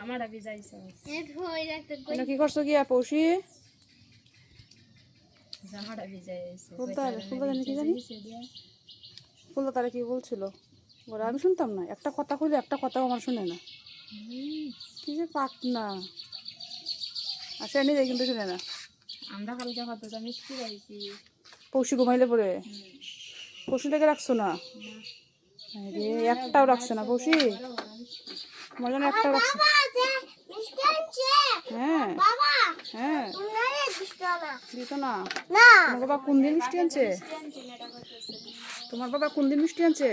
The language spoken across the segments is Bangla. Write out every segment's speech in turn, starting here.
জামাটা ভিজাইছে এটা কি করছো গিয়া পৌষি জামাটা ভিজাইছে ফুলদা জানি কি জানি ফুলদা তারা কি বলছিল ওরা আমি শুনতাম না একটা কথা কইলে একটা কথাও আমার শুনে না কি যে পাক না আসে এনে যাই কিন্তু শুনে না আমরা কালকে কতটা মিষ্টি খাইছি পৌষি ঘুমাইলে পরে পৌষিটাকে রাখছো না রে একটাও রাখছে না পৌষি তোমার জন্য একটাও রাখছে হ্যাঁ হ্যাঁ দিত না তোমার বাবা কোন দিন মিষ্টি আনছে তোমার বাবা কোন দিন মিষ্টি আনছে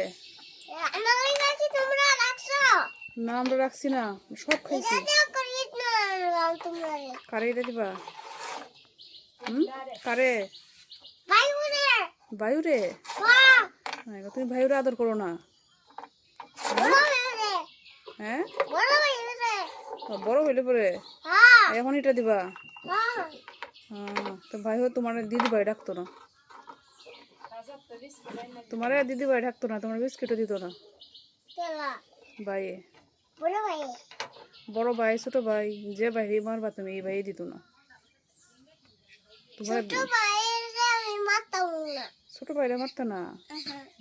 না আমরা রাখছি না সব খাইছি কারে এটা দিবা কারে বায়ুরে তুমি ভাইরে আদর করো না হ্যাঁ বড় হইলে পরে এখন এটা দিবা তো ভাই তোমার দিদি ভাই ডাকতো না তোমার দিদি ভাই ডাকতো না তোমার বিস্কিটও দিত না ভাই বড় ভাই ছোট ভাই যে বাইরে মারবা তুমি এই ভাই দিত না তোমার ছোট ভাইরে মারতা না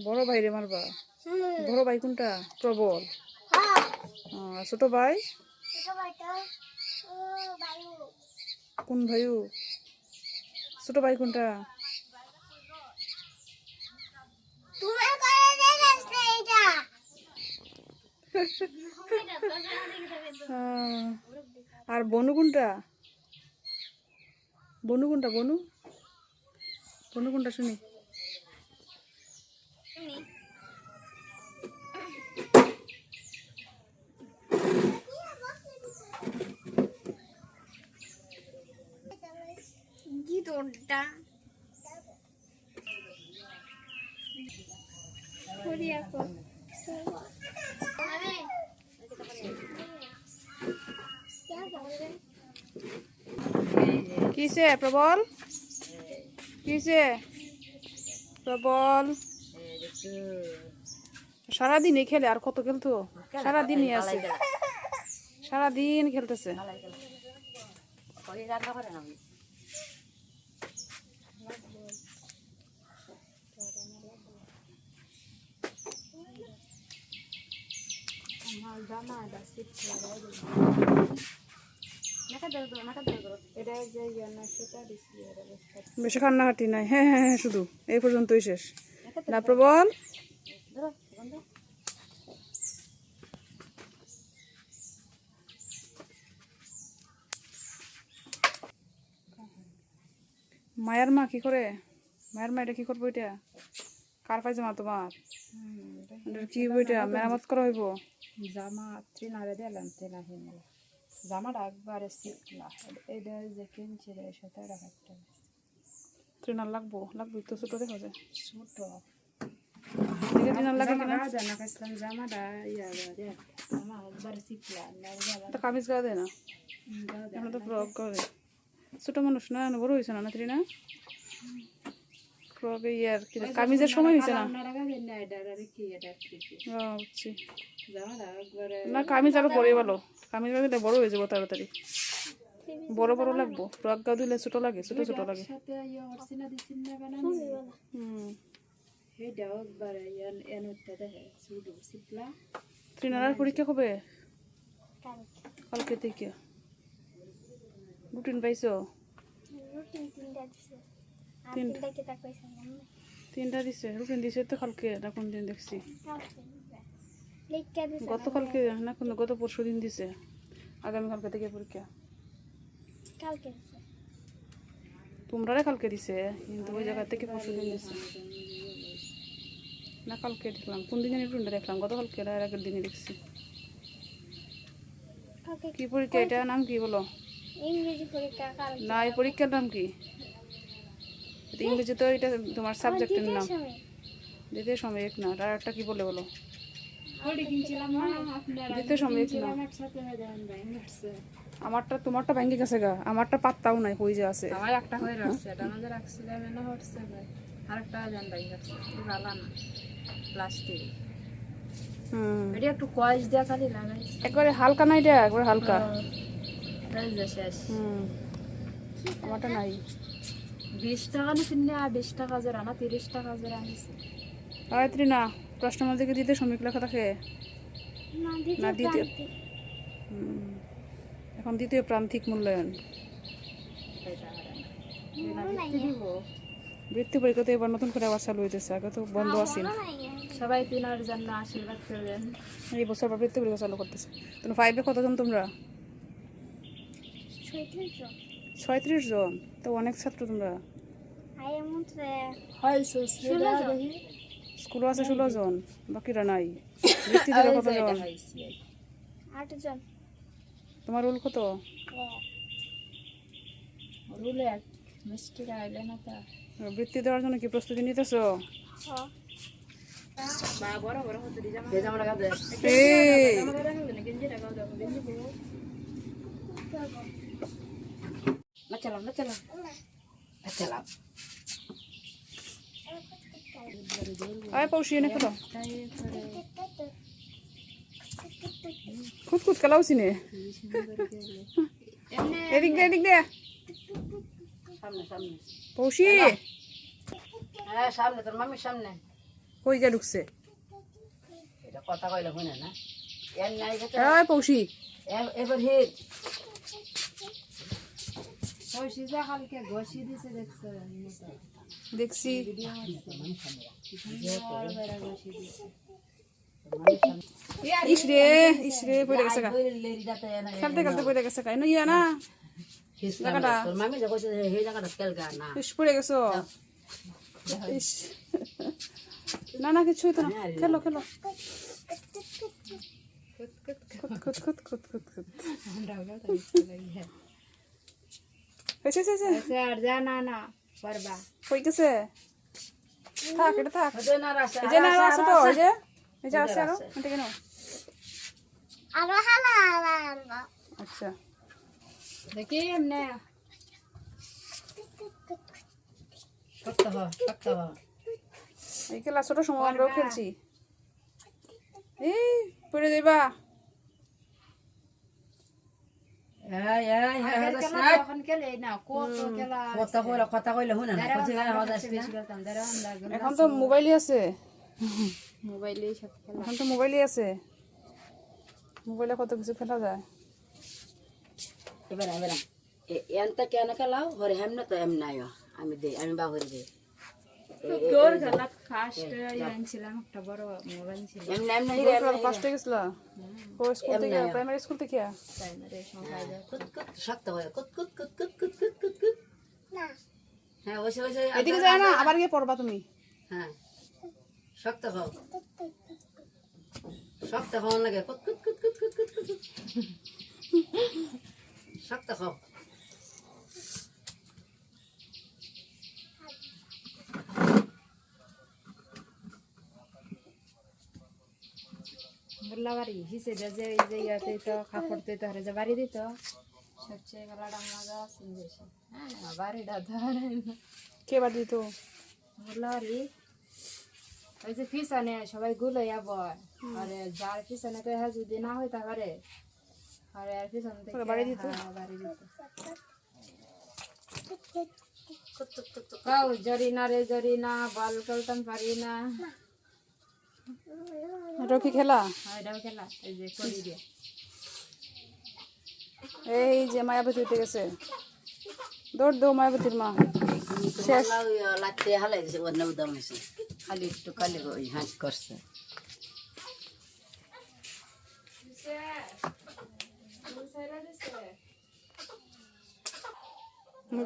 বড় ভাইরে মারবা বড় ভাই কোনটা প্রবল ছোট ভাই কোন ভাইও ছোট ভাই কোনটা আর বনু কোনটা বনু কোনটা বনু বনু কোনটা শুনি কিসে প্রবল কিসে প্রবল সারাদিনই খেলে আর কত খেলতো সারাদিনই আছে সারাদিন খেলতেছে বেশি কান্নাকাটি নাই হ্যাঁ হ্যাঁ হ্যাঁ শুধু এই পর্যন্তই শেষ না প্রবল মায়ের মা কি করে মায়ের মা এটা কি করবো এটা কার পায়জামা তোমার কি বইটা মেরামত করা হইব জামা ট্রেনারে দিলাম ট্রেনা হিনে জামাটা একবারে সিটলা এটা যে কিনছিল সেটা রাখতে ট্রেনার লাগবো তো ছোট দেখা যায় ছোট ট্রেনার লাগে কিনা জানা কাছলাম জামাটা ইয়া রে জামা একবারে সিটলা তো কামিজ গায়ে দেয় না আমরা তো ফ্রক করে ছোট মানুষ না বড় হয়েছে না ট্রেনা ফ্রক ইয়ার কি কামিজের সময় হয়েছে না না কামিজ আরো পরে ভালো কামিজ বাঁধলে বড় হয়ে যাবো তাড়াতাড়ি বড় বড় লাগবো ফ্রক গা দিলে ছোট লাগে ছোট ছোট লাগে ট্রেনার পরীক্ষা কবে কালকে থেকে রুটিন পাইছো তিনটা দিছে রুটিন দিছে তো কালকে না কোন দিন দেখছি গতকালকে না কোন গত পরশু দিন দিছে আগামীকালকে থেকে পরীক্ষা তোমরা কালকে দিছে কিন্তু ওই জায়গা থেকে পরশু দিন দিছে না কালকে দেখলাম কোন দিন রুটিনটা দেখলাম গতকালকে আর আগের দিনে দেখছি কি পরীক্ষা এটা নাম কি বলো ইংরেজি পরীক্ষা না এই পরীক্ষার নাম কি ইংরেজি তো এটা তোমার সাবজেক্টের নাম দ্বিতীয় সাময়িক না আর একটা কি বলে বলো দ্বিতীয় সাময়িক না আমারটা তোমারটা ভেঙে গেছে গা আমারটা পাত্তাও নাই কই যে আছে আমার একটা হয়ে রাখছে এটা আমাদের রাখছিলাম এনে হচ্ছে ভাই আরেকটা জান ভাই রাখছে ভালো না প্লাস্টিক এটা একটু কয়েস দেওয়া খালি লাগাইছি একবারে হালকা নাই রে, একবারে হালকা। শেষ আমারটা নাই। 20 টাকা নি কিনে 20 টাকা জোড়া না 30 টাকা জোড়া আনিছে। গায়ত্রী না প্রশ্ন মধ্যে কি দিতে শ্রমিক লেখা থাকে না দ্বিতীয় এখন দ্বিতীয় প্রান্তিক মূল্যায়ন। বৃত্তি পরীক্ষা তো এবার নতুন করে আবার চালু হইতেছে, আগে তো বন্ধ আছিল। সবাই তিনার জন্য আশীর্বাদ করবেন। এই বছর আবার বৃত্তি পরীক্ষা চালু করতেছে। তুমি 5-এ কতজন তোমরা? 36 জন, তো অনেক ছাত্র তোমরা। স্কুলও আছে 16 জন, বাকিরা নাই। বৃত্তি দিলে কতজন? 8 জন। তোমার রোল কত? রুলে মিষ্টি আইলে না তা বৃত্তি দেওয়ার জন্য কি প্রস্তুতি নিতেছো? বা বড় বড় হতে দি জামা এই গেঞ্জি লাগাও দাও গেঞ্জি পরো না চালাও আয় পৌঁছি এনে খেলো। তাই করে খুদ খেলাওছি নে। এদিক দে সামনে পৌঁছি হ্যাঁ সামনে তোর মামির সামনে কই যা ঢুকছে। এটা কথা কইলে শুনে না এর নাই গেছে আয় পৌঁছি এবার হিট পয়সা যা কালকে ঘষি দিছে দেখছ দেখছি। ইসরে পড়ে গেছে গা, খেলতে খেলতে পড়ে গেছে গা। ইয়া না জায়গাটা ইস পড়ে গেছো। ইস না কিছু হইতো না, খেলো খুদ হয়েছে। আর যা না পারবা কই গেছে? থাক এটা থাক। এই যে না আরো আছে তো, এই যে আছে আরো, এটা কেন? আচ্ছা দেখি এমনে এই খেলা ছোট সময় আমরাও খেলছি। এই পড়ে যাইবা। এখন তো মোবাইলই আছে, এখন তো মোবাইলই আছে। মোবাইলে কত কিছু খেলা যায়। এনটা কেন খেলাও হরে হেমনে তো এম নাই আমি দেই আমি বাহরে দেই তোর খেলা ফার্স্ট আনছিলাম একটা বড় মোবাইল ছিল এমনে এমনে ফার্স্টে গেছিল কোর্স করতে গিয়ে প্রাইমারি স্কুল থেকে। প্রাইমারি সময় কুত কুত শক্ত হয় কুত কুত কুত কুত কুত কুত কুত কুত না হ্যাঁ ওইসে ওইসে এদিকে যায় না, আবার গিয়ে পড়বা তুমি। হ্যাঁ শক্ত হও শক্ত হওয়ার লাগে কুত কুত কুত কুত কুত কুত কুত শক্ত হও বললা বাড়ি হিসে যে এই যে ইয়াতে তো কাপড় তো হরে যে বাড়ি দিত সবচেয়ে গলাটা মজা আছে বেশি। হ্যাঁ বাড়িটা ধরে কে বাড়ি দিত? বললা বাড়ি ওই যে পিছনে সবাই গুলো আবার আরে যার পিছনে তো হ্যাঁ যদি না হয় তাহলে আরে আর পিছন থেকে বাড়ি দিত। বাড়ি দিত কাউ জরিনা রে জরিনা বল খেলতাম পারি না। এটা কি খেলা? এটাও খেলা এই যে করি দিয়ে এই যে মায়াবতী উঠে গেছে, দৌড় দৌ মায়াবতীর মা। শেষ লাগতে হালাই দিছে ওর নাম দাম আছে খালি একটু খালি ওই হাঁস করছে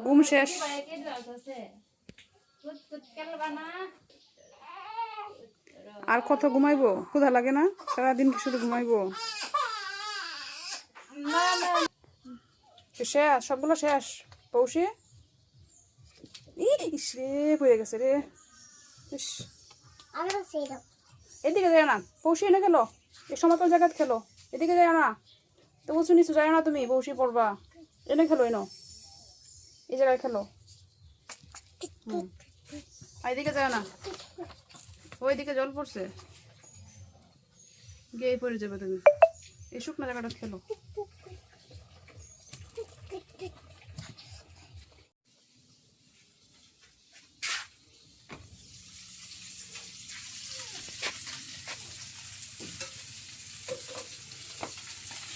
ঘুম শেষ। আর কত ঘুমাইবো? ক্ষুধা লাগে না? সারাদিন কি শুধু ঘুমাইবো? শেষ, সবগুলো শেষ। পৌঁছে ইসরে পড়ে গেছে রে। ইস এদিকে যায় না, পৌঁছে এনে খেলো, এই সমতল জায়গায় খেলো। এদিকে যায় না তো উঁচু নিচু যায় না, তুমি পৌঁছে পড়বা। এনে খেলো, এনো এই জায়গায় খেলো। এদিকে যায় না, ওইদিকে জল পড়ছে। গিয়ে পড়ে যাবে তুমি। এই শুকনো জায়গাটা খেলো।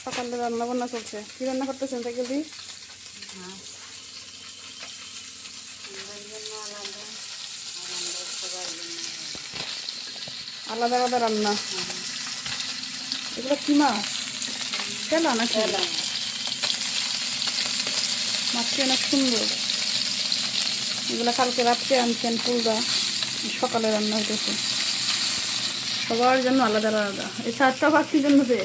সকালে রান্না বান্না চলছে। কি রান্না করতেছেন তাই গেলি? আলাদা আলাদা রান্না। এগুলো কি মাছ? তেলা নাকি? মাছটি অনেক সুন্দর। এগুলো কালকে রাত্রে আনছেন পুলদা, সকালে রান্না হইতেছে। সবার জন্য আলাদা আলাদা। এই চারটা ভাগ কি জন্য দে?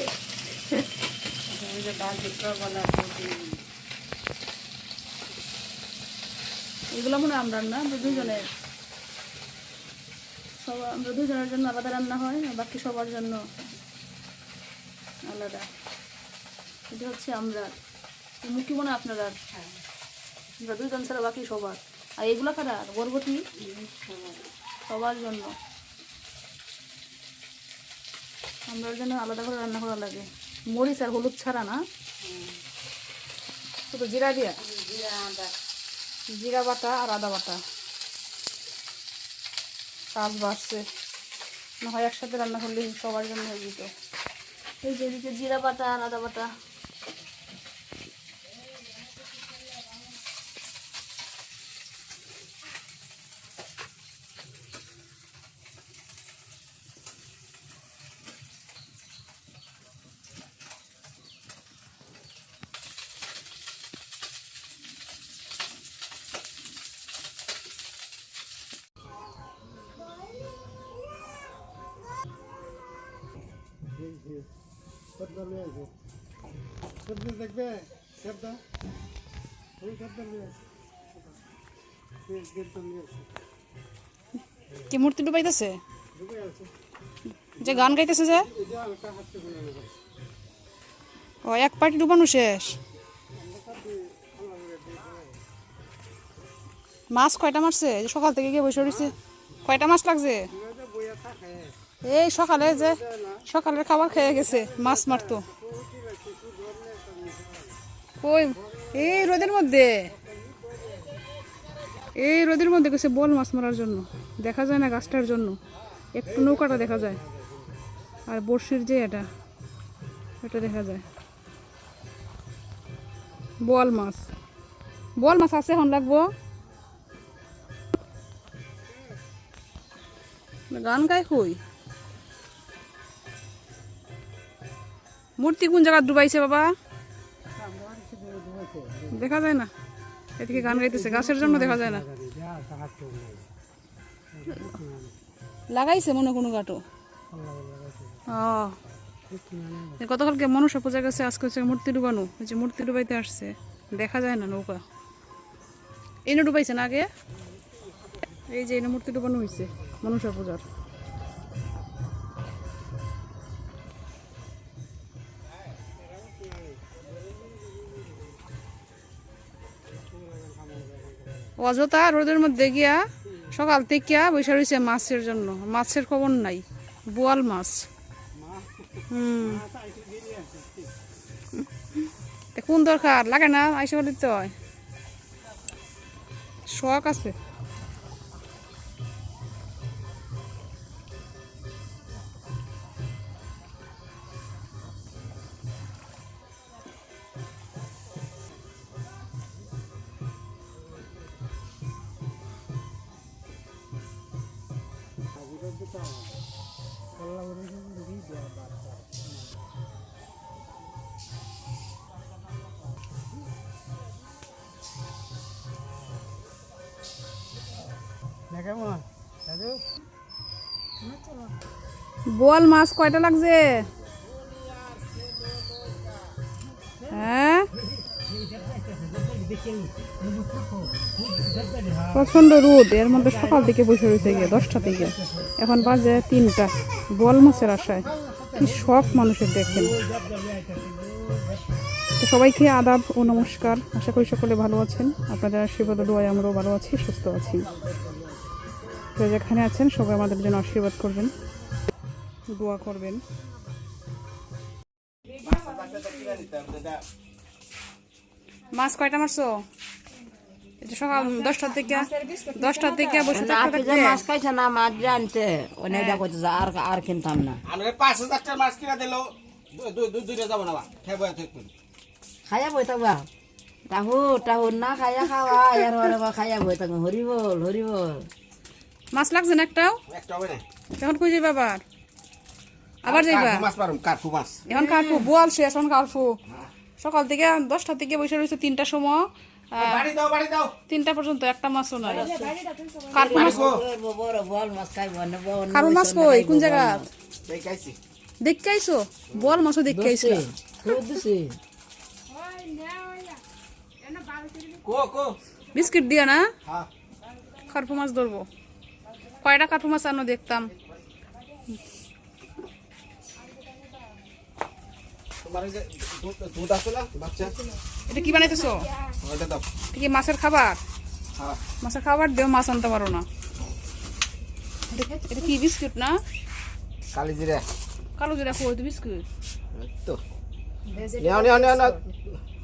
এগুলো মনে হয় আমরা রান্না, আমরা দুজনের। আমরা দুজনের জন্য আলাদা রান্না হয়, আর বাকি সবার জন্য আলাদা। এটা হচ্ছে আমরা মুখি মনে হয় আপনারা, আমরা দুজন ছাড়া বাকি সবার। আর এগুলো খারা বরবটি সবার জন্য, আমরা জন্য আলাদা করে রান্না করা লাগে। মরিচ আর হলুদ ছাড়া না, শুধু জিরা দিয়া, জিরা বাটা আর আদা বাটা। কাজ বাড়ছে না হয় একসাথে রান্না করলে সবার জন্য হয়ে যেত। এই যে এদিকে জিরা বাটা আর আদা বাটা। কি মূর্তি ডুবাইতেছে? যে গান গাইতেছে যে, ও এক পার্টি ডুবানো শেষ। মাছ কয়টা মারছে? সকাল থেকে গিয়ে বসে রয়েছে। কয়টা মাছ লাগছে? এই সকালে যে সকালের খাবার খেয়ে গেছে, মাছ মারতো। কই এই রোদের মধ্যে, এই রোদের মধ্যে গেছে বল মাছ মারার জন্য। দেখা যায় না গাছটার জন্য, একটু নৌকাটা দেখা যায় আর বড়শির যে এটা দেখা যায়। বল মাছ আছে, এখন লাগবো। গান গায় কই? মূর্তি কোন জায়গা ডুবাইছে বাবা? দেখা যায় না। এদিকে গান গাইতেছে, গাছের জন্য দেখা যায় না। লাগাইছে মনে কোনো গাটো। গতকালকে মনসা পূজা গেছে, আজকে হচ্ছে মূর্তি ডুবানো। ওই যে মূর্তি ডুবাইতে আসছে, দেখা যায় না নৌকা। এনে ডুবাইছে না আগে? এই যে এনে মূর্তি ডুবানো হয়েছে মনসা পূজার। অযথা রোদের মধ্যে গিয়া সকাল থেকে বসে রয়েছে মাছের জন্য। মাছের খবর নাই, বোয়াল মাছ। কোন দরকার লাগে না, আইসা বলি তো শখ আছে। বোয়াল মাছ কয়টা লাগছে? হ্যাঁ, প্রচন্ড রোদ, এর মধ্যে সকাল থেকে বসে রয়েছে গিয়ে 10টা থেকে, এখন বাজে 3টা। বোয়াল মাছের আশায় কি শখ মানুষের, দেখেন। তো সবাইকে আদাব ও নমস্কার। আশা করি সকলে ভালো আছেন। আপনাদের আশীর্বাদ দোয়ায় আমরাও ভালো আছি, সুস্থ আছি। তো যেখানে আছেন সবাই আমাদের জন্য আশীর্বাদ করবেন, দোয়া করবেন। মাছ কয়টা মারছো? এই যে সকাল 10টার থেকে বসে না থাকতে যে মাছ খাইছে না মাছ জানছে ওনে এটা কইতে আর কিনতাম না আমরা 5000 টাকার মাছ কিনা দিলো দুইটা যাব না বা খাইবো ঠিক খাইয়া বই থাকবা টাহু না খাইয়া খাওয়া আর ওরে খাইয়া বই থাকবা হরিবল মাছ লাগছে না একটাও? একটা হবে না এখন কই যাইবা আবার যাইবা? মাছ পারুম কাঠু মাছ এখন কালফু বোয়াল শেষ, এখন কালফু সকাল থেকে 10টা থেকে বসে রয়েছে 3টার সময়, বাড়ি দাও 3টা পর্যন্ত একটা মাছও নাই। কালফু মাছ বড় বল মাছ খাইবো না বল কারু মাছ কই কোন জায়গা দেখাইছি দেখতে আইছো? বোয়াল মাছও দেখতে আইছো? খুব দিছি কো বিস্কিট দিয়া না হ্যাঁ কার্পু মাছ ধরবো। কয়টা কার্পু মাছ আনো দেখতাম। তোমার এই যে দুধ আছে না বাচ্চা এটা কি বানাইতেছো? ওইটা দাও এটা কি মাছের খাবার? হ্যাঁ মাছের খাবার দেও, মাছ আনতে পারো না। এটা কি বিস্কুট না? কালি জিরা কালো জিরা খোয় তো বিস্কুট। তো নাও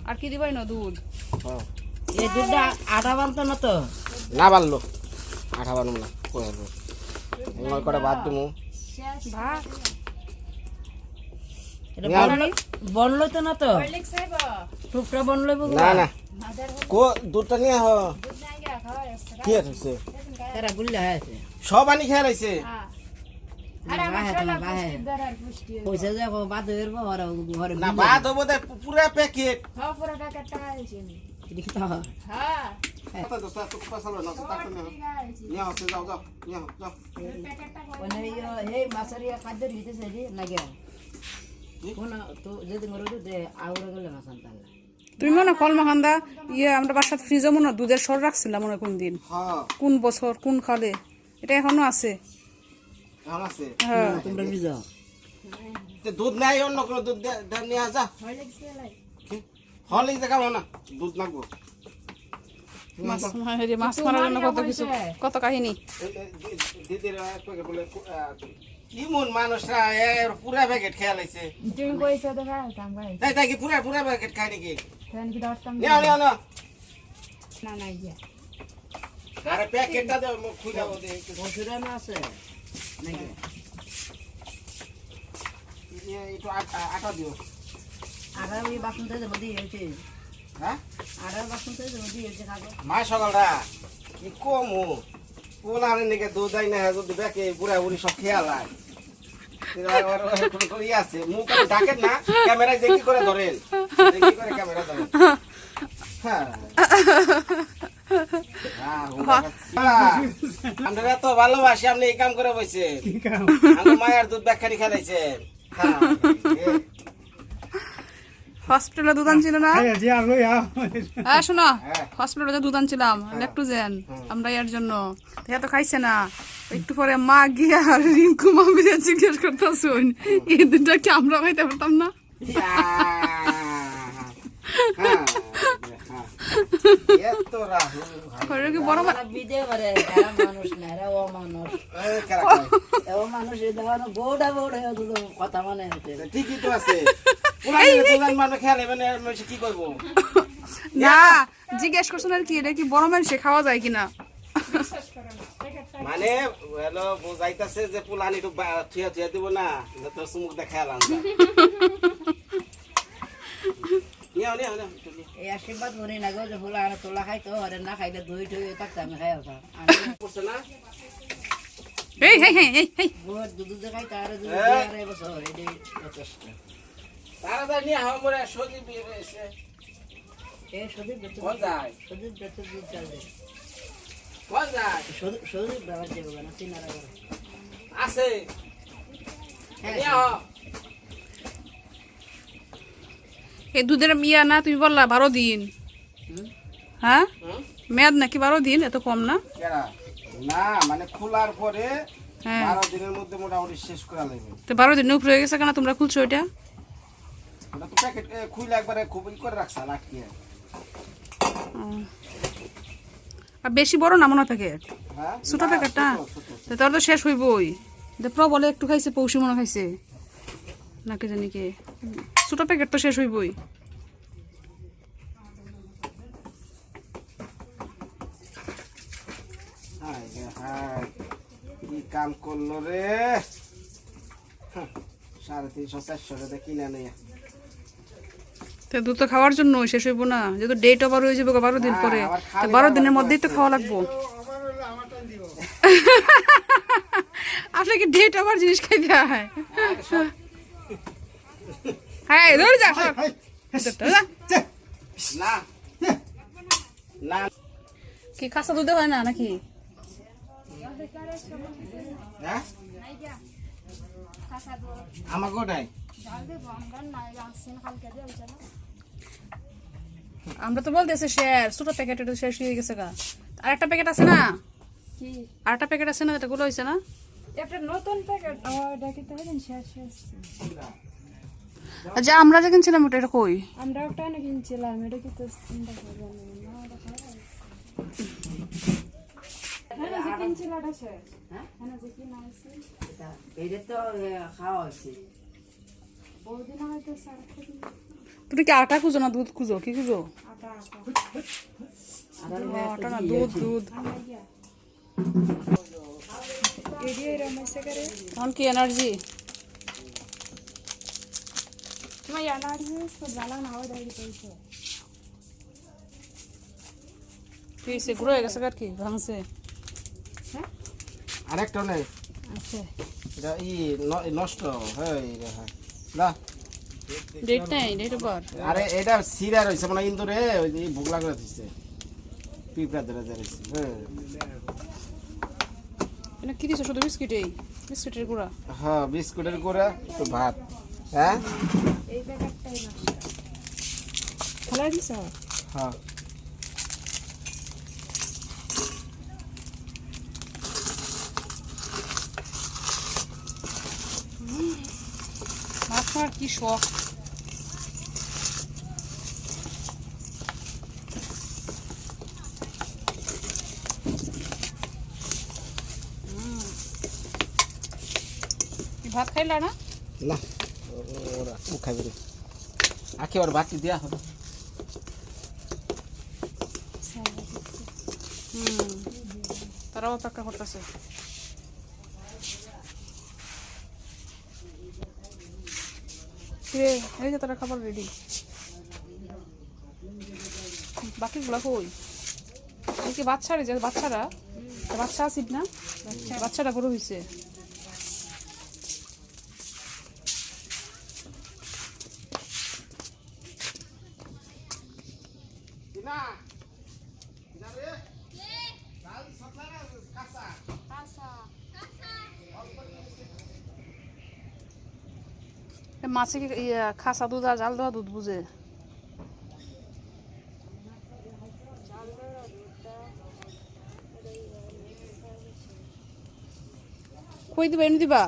আর কি দিবাই না দুধ? হ্যাঁ এই দুধটা আটা বানতো না তো না বানলো আঠা বানুম না কই হবে আমার করে ভাত দিমু ভাত এটা বনলই তো না তো টুকরা বনলই বগু না কো দুধটা নিয়ে হ কি আছে এরা গুল্লা আছে সব আনি খেয়ে লাইছে পয়সা যাবো বাদ হইব ঘরে না ভাত হবো দে পুরা প্যাকেট দেখি তো কত দোস্ত তো পাসালো না তো তাকে নিয়ে হচ্ছে যাও মানে হে মাছরিয়া খাদ্য দিতেছে রে লাগে কোন তো যদি মরো দে আউরে গেলে মাছ আনতাম না তুমি মনে কল মাখান্দা আমরা বাসার ফ্রিজে মনে দুধের সর রাখছিলাম মনে কোন দিন, হ্যাঁ কোন বছর কোন খালে, এটা এখনো আছে। কেমন আছে হ্যাঁ তোমরা বুঝো দুধ নাই অন্য কোনো দুধ নিয়ে যা হলে দেখা না দুধ লাগবো মাছ মাছ মারার জন্য কত কিছু, কত কাহিনী। দিদির বলে কি মন মানুষরা পুরা প্যাকেট খেয়ে লাইছে তুমি কইছো তো খাইতাম ভাই, তাই কি পুরা প্যাকেট খায় নাকি তখন কি ধরতাম নিও না গিয়া আরে প্যাকেটটা দাও খুলে দাও দে বসুরা না আছে নাকি একটু আটা দিও আটা ওই বাসন থেকে মধ্যে হয়েছে হ্যাঁ আটার বাসন থেকে মধ্যে হয়েছে খাবো মা সকালটা কি কমু পোলারে নাকি দুধ আই না যদি ব্যাকে বুড়া বুড়ি সব খেয়াল আছে মুখ ডাকেন না ক্যামেরায় দেখি করে ধরেন দেখি করে ক্যামেরা ধরেন হ্যাঁ আমরা তো ভালোবাসি আপনি এই কাম করে বসে আমার মায়ের দুধ ব্যাখ্যানি খেলাইছেন হসপিটালে দুধ আনছিল না? হ্যাঁ শোনো, হসপিটালে দুধ আনছিলাম ল্যাকটোজেন আমরা এর জন্য, তো খাইছে না। একটু পরে মা গিয়ে আর রিঙ্কু মামি জিজ্ঞেস করতেছুন এই দুধটা কি আমরা খাইতে পারতাম না? বড় ভিডিও করে মানুষ না এরা ও মানুষ বউটা কথা মানে ঠিকই তো আছে মানুষ খেয়াল কি করবো না, জিজ্ঞেস করছেন আর কি এটা কি বড় মানুষে খাওয়া যায় কিনা। মানে হলো বোঝাইতেছে যে পুলানি একটু থুয়া থুয়া দিব না তোর চুমুক দেখালাম এই আশীর্বাদ মনে না গো যে ফুলা আর তোলা খাইতো আর না খাইলে দই টই থাকতাম খাই করছে না এই হেই হেই হেই হেই বউর দুধ দেখাই তার বছর এটাই যথেষ্ট তাড়াতাড়ি নিয়ে হাওয়া মরে সজীব এসে এই সদীপ কোন যায় সদীপ বেতন দুধ চালে কোন যায় সদীপ ব্যবহার দেবো না তিনারা আছে হ্যাঁ নিয়ে হাও এই দুধের মিয়া না তুমি বললা 12 দিন, হ্যাঁ মেয়াদ নাকি 12 দিন, এত কম না? কেরা না মানে খোলার পরে হ্যাঁ 12 দিনের মধ্যে মোটামুটি শেষ করা লাগবে। তো 12 দিন উপরে হয়ে গেছে কেন তোমরা খুলছো এটা? ওটা তো প্যাকেট খুলে একবারে খুব করে রাখছা লাটকিয়ে। আর বেশি বড় না মনে প্যাকেট, হ্যাঁ ছোট প্যাকেটটা তোর তো শেষ হইবই। প্রবলে একটু খাইছে, পৌষি মনে খাইছে নাকি জানি কে ছোট প্যাকেট তো শেষ হইবই। হায় রে হায়, কি কাম করলো রে। 350-400 টাকা কিনা নিয়ে তো দুধ তো খাওয়ার জন্য শেষ হইব না, যেহেতু ডেট ওভার হয়ে যাবে 12 দিন পরে, আবার তো খালি 12 দিনের মধ্যেই তো খাওয়া লাগবো। আপনাকে ডেট ওভার জিনিস খাই দেওয়া হয়। হ্যাঁ ধরে যা না না কি কাঁচা দুধে হয় না নাকি? হ্যাঁ আমাকে ওটাই আমরা তো বলতেছি শেষ, ছোট প্যাকেট এটা শেষ হয়ে গেছে গা। আর একটা প্যাকেট আছে না, কি আর একটা প্যাকেট আছে না, এটা গুলো হয়েছে না? একটা নতুন প্যাকেট ওটা কি তো হইলেন শেষ হয়েছে। যে আমরা যে কিনছিলাম ওটা, এটা কই? আমরা একটা না কিনছিলাম, এটা কি তো চিন্তা করবেন না, ওটা খাওয়া হ্যাঁ যে কিনছিল ওটা শেষ। হ্যাঁ? হ্যাঁ যে কিনা আছে এটা তো খাওয়া হয়েছে। বহুদিন হয়তো স্যার তুমি কি আটা খুঁজো না দুধ খুঁজো, কি খুঁজো? আটা আটা আটা না দুধ, দুধ। এডিয়ে রমেশে করে এখন কি এনার্জি? তোমার জানার তো জ্বালা না হয় দাঁড়িয়ে পড়ছে। কি হয়েছে, গুঁড়ো হয়ে গেছে আর কি ভাঙছে? আরেকটা নেই, আচ্ছা এটা নষ্ট হয়ে রে হয় না। ডেট নেই, ডেট ওভার। আরে এটা সিরা রয়েছে মানে ইন্দুরে ওই যে ভোগ লাগা দিচ্ছে পিঁপড়া ধরে ধরেছে। হ্যাঁ এটা কি দিছো? শুধু বিস্কিট? এই বিস্কিটের গুঁড়া? হ্যাঁ বিস্কুটের গুঁড়া তো ভাত। হ্যাঁ এই প্যাকেটটাই নষ্ট ফেলাই দিছ। হ্যাঁ মাছ খাওয়ার কি শখ। ভাত খাইলা না? না ওরা ও খাবে রে, আখি ওর বাকি দেওয়া হবে। তারাও অপেক্ষা করতেছে। এই যে তারা খাবার রেডি, বাকিগুলা কই? এই কি বাচ্চারা, যে বাচ্চারা, বাচ্চা আসিস না, বাচ্চাটা বড় হয়েছে। মাছে কি খাসা দুধ আর জাল দেওয়া দুধ বুঝে? কই দিবা, এনে দিবা?